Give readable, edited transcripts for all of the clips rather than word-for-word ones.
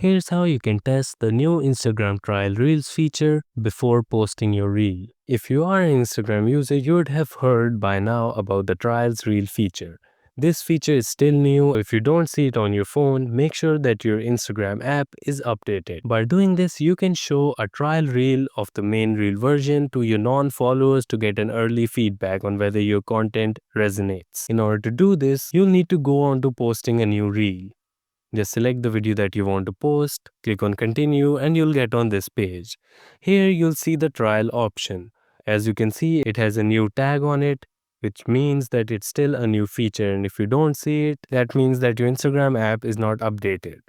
Here's how you can test the new Instagram Trial Reels feature before posting your reel. If you are an Instagram user, you would have heard by now about the Trials Reel feature. This feature is still new. If you don't see it on your phone, make sure that your Instagram app is updated. By doing this, you can show a trial reel of the main reel version to your non-followers to get an early feedback on whether your content resonates. In order to do this, you'll need to go on to posting a new reel. Just select the video that you want to post, click on continue, and you'll get on this page. Here you'll see the trial option. As you can see, it has a new tag on it, which means that it's still a new feature, and if you don't see it, that means that your Instagram app is not updated.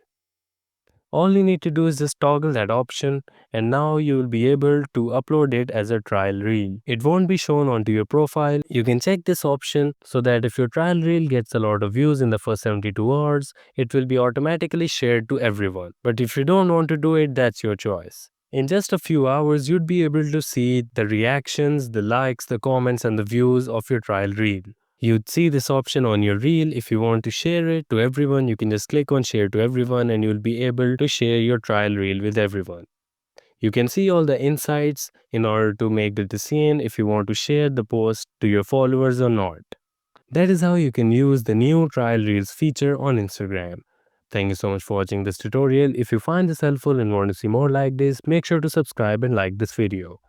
All you need to do is just toggle that option, and now you will be able to upload it as a trial reel. It won't be shown onto your profile. You can check this option so that if your trial reel gets a lot of views in the first 72 hours, it will be automatically shared to everyone. But if you don't want to do it, that's your choice. In just a few hours, you'd be able to see the reactions, the likes, the comments, and the views of your trial reel. You'd see this option on your reel. If you want to share it to everyone, you can just click on share to everyone and you'll be able to share your trial reel with everyone. You can see all the insights in order to make the decision if you want to share the post to your followers or not. That is how you can use the new trial reels feature on Instagram. Thank you so much for watching this tutorial. If you find this helpful and want to see more like this, make sure to subscribe and like this video.